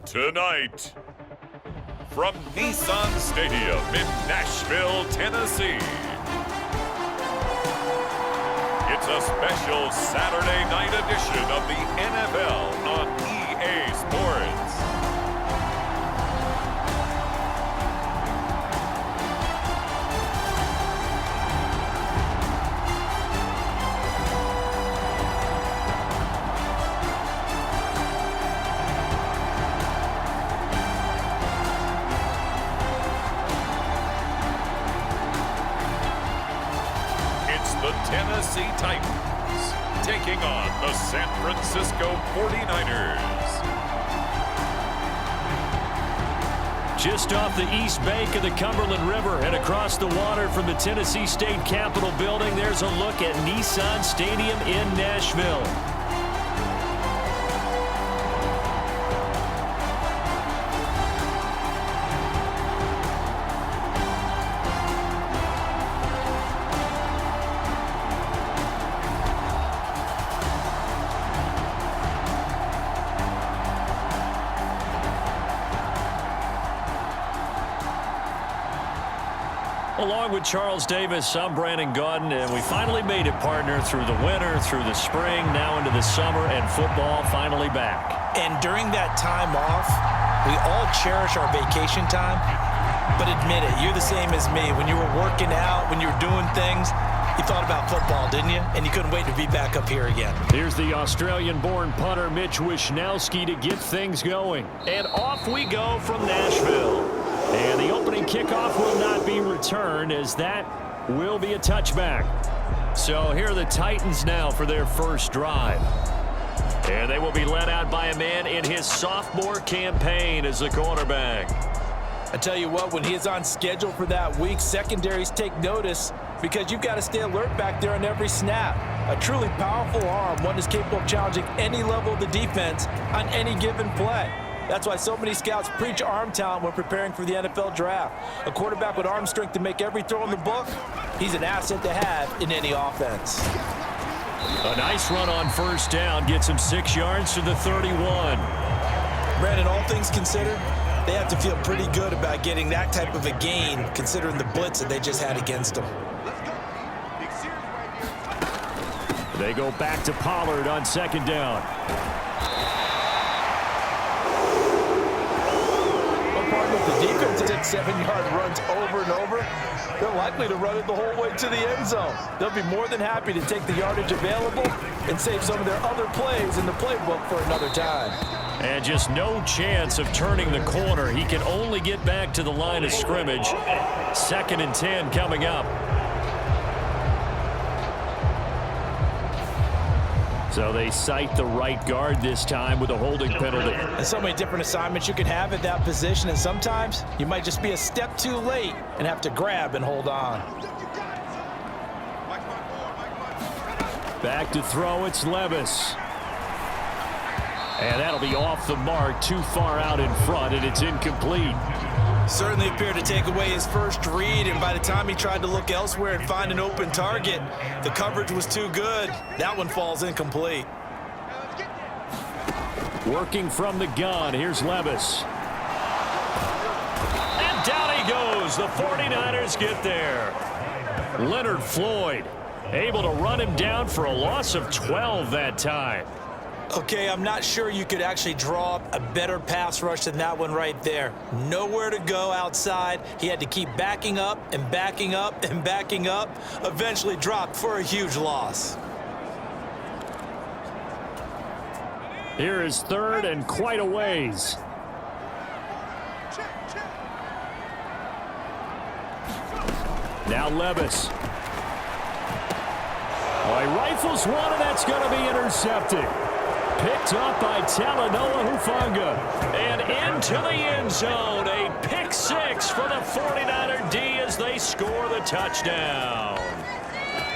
Tonight, from Nissan Stadium in Nashville, Tennessee, it's a special Saturday night edition of the NFL on EA Sports. The Tennessee Titans taking on the San Francisco 49ers. Just off the east bank of the Cumberland River and across the water from the Tennessee State Capitol building, there's a look at Nissan Stadium in Nashville. Along with Charles Davis, I'm Brandon Gaudin, and we finally made it, partner, through the winter, through the spring, now into the summer, and football finally back. And during that time off, we all cherish our vacation time, but admit it, you're the same as me. When you were working out, when you were doing things, you thought about football, didn't you? And you couldn't wait to be back up here again. Here's the Australian-born punter Mitch Wishnowsky to get things going. And off we go from Nashville. And the opening kickoff will not be returned, as that will be a touchback. So here are the Titans now for their first drive. And they will be led out by a man in his sophomore campaign as the quarterback. I tell you what, when he is on schedule for that week, secondaries take notice because you've got to stay alert back there on every snap. A truly powerful arm, one is capable of challenging any level of the defense on any given play. That's why so many scouts preach arm talent when preparing for the NFL draft. A quarterback with arm strength to make every throw in the book, he's an asset to have in any offense. A nice run on first down gets him 6 yards to the 31. Brandon, all things considered, they have to feel pretty good about getting that type of a gain, considering the blitz that they just had against them. They go back to Pollard on second down. If the defense takes 7-yard runs over and over, they're likely to run it the whole way to the end zone. They'll be more than happy to take the yardage available and save some of their other plays in the playbook for another time. And just no chance of turning the corner. He can only get back to the line of scrimmage. 2nd and 10 coming up. So they cite the right guard this time with a holding penalty. And so many different assignments you can have at that position, and sometimes you might just be a step too late and have to grab and hold on. Back to throw, it's Levis. And that'll be off the mark, too far out in front, and it's incomplete. Certainly appeared to take away his first read, and by the time he tried to look elsewhere and find an open target, the coverage was too good. That one falls incomplete. Working from the gun, here's Levis. And down he goes. The 49ers get there. Leonard Floyd able to run him down for a loss of 12 that time. Okay, I'm not sure you could actually draw up a better pass rush than that one right there. Nowhere to go outside. He had to keep backing up and backing up and backing up. Eventually dropped for a huge loss. Here is 3rd and quite a ways. Now Levis. Well, he rifles one, and that's going to be intercepted. Picked up by Talanoa Hufanga. And into the end zone. A pick 6 for the 49er D as they score the touchdown.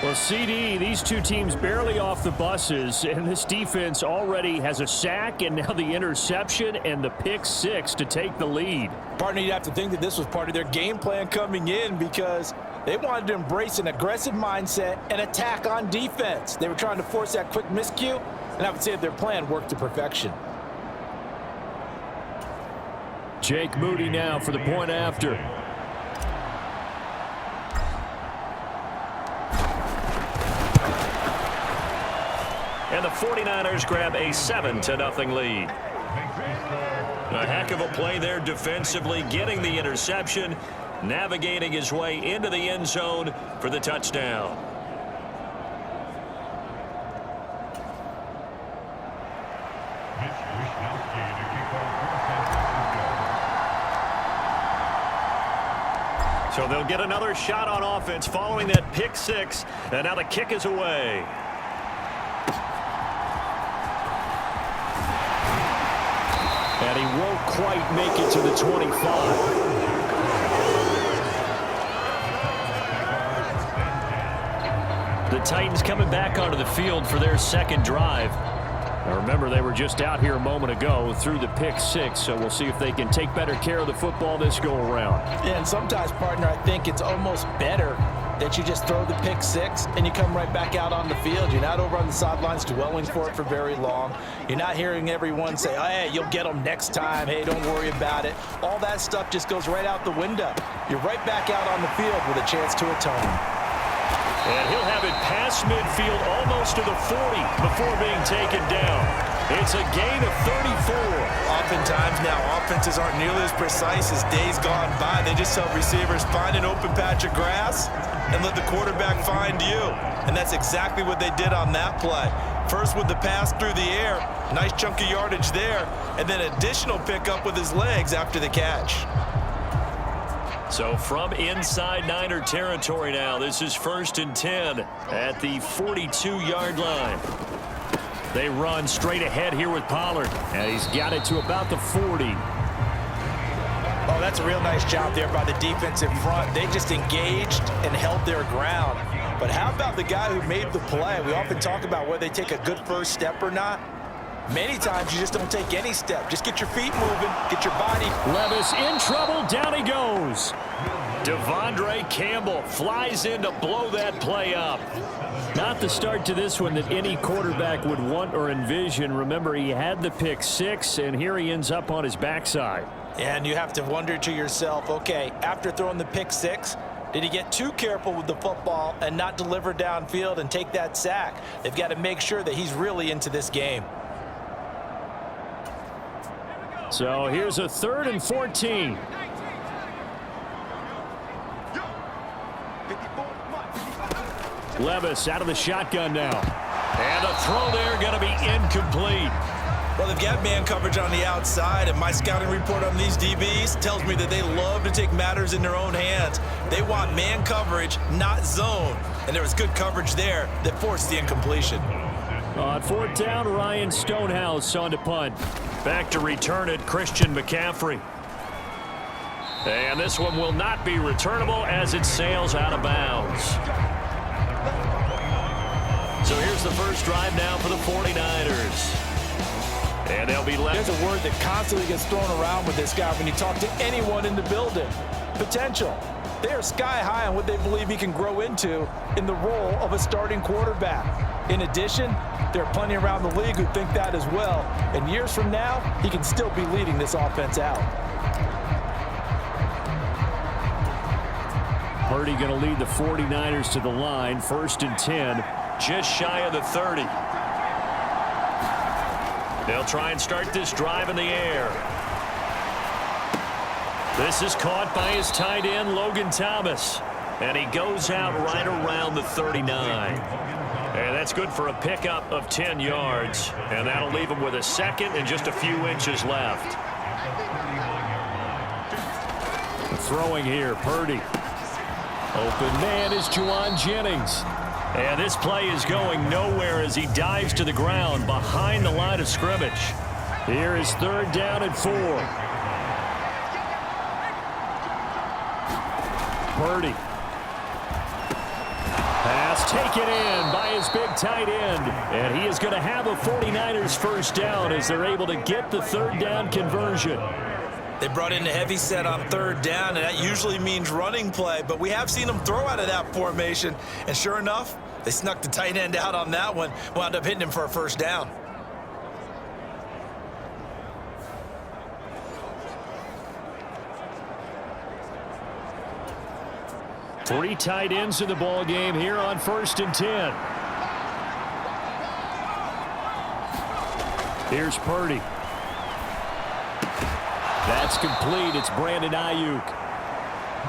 Well, CD, these two teams barely off the buses, and this defense already has a sack and now the interception and the pick 6 to take the lead. Partner, you'd have to think that this was part of their game plan coming in because they wanted to embrace an aggressive mindset and attack on defense. They were trying to force that quick miscue, and I would say that their plan worked to perfection. Jake Moody now for the point after. And the 49ers grab a 7-0 lead. A heck of a play there defensively, getting the interception, navigating his way into the end zone for the touchdown. So they'll get another shot on offense following that pick six, and now the kick is away. And he won't quite make it to the 25. The Titans coming back onto the field for their second drive. Now remember, they were just out here a moment ago through the pick six, so we'll see if they can take better care of the football this go-around. Yeah, and sometimes, partner, I think it's almost better that you just throw the pick six and you come right back out on the field. You're not over on the sidelines dwelling for it for very long. You're not hearing everyone say, oh, hey, you'll get them next time. Hey, don't worry about it. All that stuff just goes right out the window. You're right back out on the field with a chance to atone. And he'll have it past midfield almost to the 40 before being taken down. It's a gain of 34. Oftentimes now, offenses aren't nearly as precise as days gone by. They just tell receivers, find an open patch of grass and let the quarterback find you. And that's exactly what they did on that play. First with the pass through the air, nice chunk of yardage there, and then additional pickup with his legs after the catch. So from inside Niner territory now, this is 1st and 10 at the 42-yard line. They run straight ahead here with Pollard, and he's got it to about the 40. Oh, that's a real nice job there by the defensive front. They just engaged and held their ground. But how about the guy who made the play? We often talk about whether they take a good first step or not. Many times you just don't take any step. Just get your feet moving, get your body. Levis in trouble, down he goes. Devondre Campbell flies in to blow that play up. Not the start to this one that any quarterback would want or envision. Remember, he had the pick six, and here he ends up on his backside. And you have to wonder to yourself, okay, after throwing the pick six, did he get too careful with the football and not deliver downfield and take that sack? They've got to make sure that he's really into this game. So here's a 3rd and 14. Levis out of the shotgun now. And a throw there going to be incomplete. Well, they've got man coverage on the outside, and my scouting report on these DBs tells me that they love to take matters in their own hands. They want man coverage, not zone. And there was good coverage there that forced the incompletion. On 4th down, Ryan Stonehouse on to punt. Back to return it, Christian McCaffrey. And this one will not be returnable as it sails out of bounds. So here's the first drive now for the 49ers. And they'll be left. There's a word that constantly gets thrown around with this guy when you talk to anyone in the building. Potential. They are sky high on what they believe he can grow into in the role of a starting quarterback. In addition, there are plenty around the league who think that as well. And years from now, he can still be leading this offense out. Purdy going to lead the 49ers to the line. 1st and 10, just shy of the 30. They'll try and start this drive in the air. This is caught by his tight end, Logan Thomas. And he goes out right around the 39. And that's good for a pickup of 10 yards. And that'll leave him with a second and just a few inches left. Throwing here, Purdy. Open man is Juwan Jennings. And this play is going nowhere as he dives to the ground behind the line of scrimmage. Here is 3rd down and 4. Purdy. Pass taken in by his big tight end. And he is going to have a 49ers first down as they're able to get the 3rd down conversion. They brought in a heavy set on 3rd down, and that usually means running play. But we have seen them throw out of that formation. And sure enough, they snuck the tight end out on that one. Wound up hitting him for a first down. Three tight ends in the ball game here on 1st and 10. Here's Purdy. That's complete. It's Brandon Ayuk.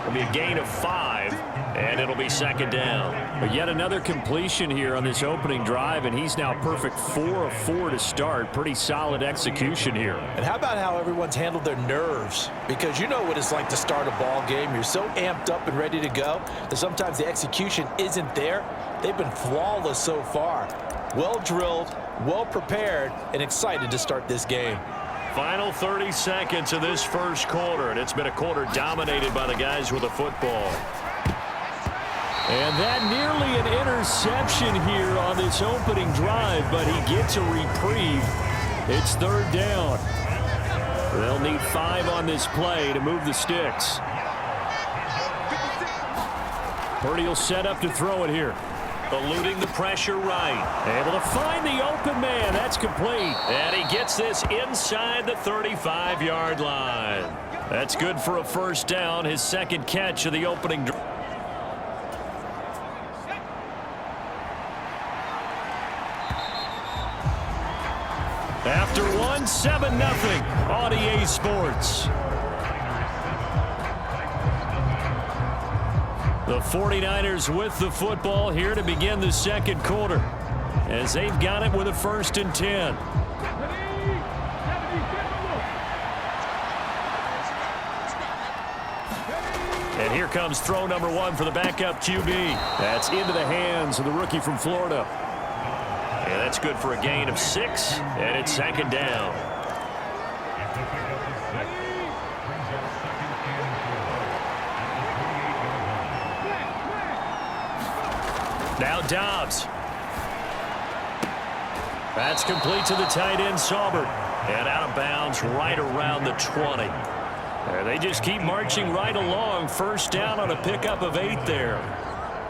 It'll be a gain of 5, and it'll be 2nd down. But yet another completion here on this opening drive, and he's now perfect 4 of 4 to start. Pretty solid execution here. And how about how everyone's handled their nerves? Because you know what it's like to start a ball game. You're so amped up and ready to go that sometimes the execution isn't there. They've been flawless so far. Well drilled, well prepared, and excited to start this game. Final 30 seconds of this first quarter, and it's been a quarter dominated by the guys with the football. And that nearly an interception here on this opening drive, but he gets a reprieve. It's 3rd down. They'll need 5 on this play to move the sticks. Purdy will set up to throw it here. Eluding the pressure right. Able to find the open man. That's complete. And he gets this inside the 35-yard line. That's good for a 1st down. His 2nd catch of the opening drive. After 1, 7-0 on EA Sports. The 49ers with the football here to begin the 2nd quarter, as they've got it with a 1st and 10. And here comes throw number 1 for the backup QB. That's into the hands of the rookie from Florida. And that's good for a gain of 6, and it's 2nd down. Now Dobbs. That's complete to the tight end, Saubert. And out of bounds right around the 20. They just keep marching right along. 1st down on a pickup of 8 there.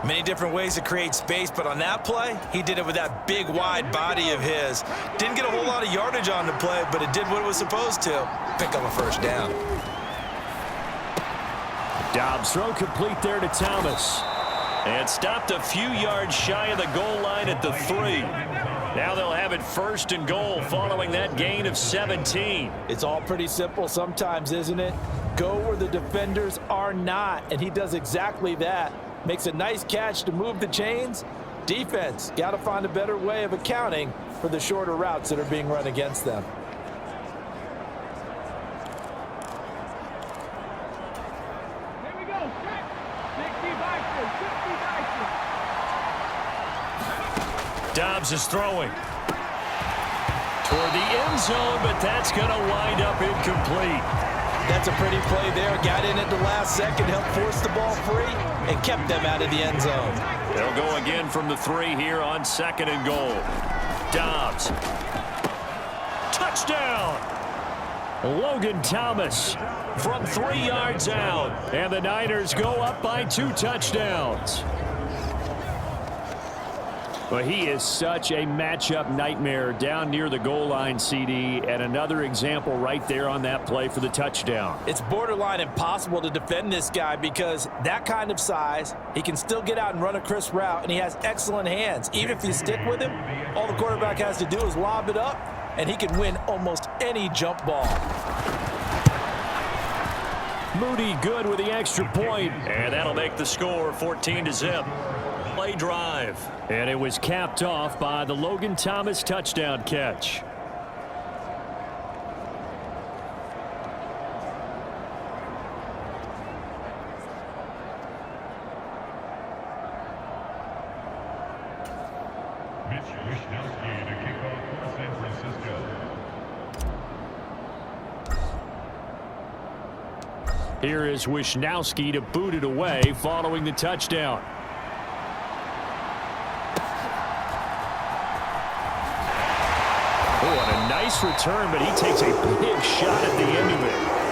Many different ways to create space, but on that play, he did it with that big, wide body of his. Didn't get a whole lot of yardage on the play, but it did what it was supposed to. Pick up a 1st down. Dobbs throw complete there to Thomas. And stopped a few yards shy of the goal line at the 3. Now they'll have it 1st and goal following that gain of 17. It's all pretty simple sometimes, isn't it? Go where the defenders are not, and he does exactly that. Makes a nice catch to move the chains. Defense, got to find a better way of accounting for the shorter routes that are being run against them. Dobbs is throwing toward the end zone, but that's going to wind up incomplete. That's a pretty play there. Got in at the last second, helped force the ball free, and kept them out of the end zone. They'll go again from the 3 here on 2nd and goal. Dobbs. Touchdown! Logan Thomas from 3 yards out. And the Niners go up by 2 touchdowns. Well, he is such a matchup nightmare down near the goal line, CD, and another example right there on that play for the touchdown. It's borderline impossible to defend this guy because that kind of size, he can still get out and run a crisp route, and he has excellent hands. Even if you stick with him, all the quarterback has to do is lob it up, and he can win almost any jump ball. Moody good with the extra point, and that'll make the score 14-0. Play drive, and it was capped off by the Logan Thomas touchdown catch. Here is Wishnowski to boot it away following the touchdown. Oh, and a nice return, but he takes a big shot at the end of it.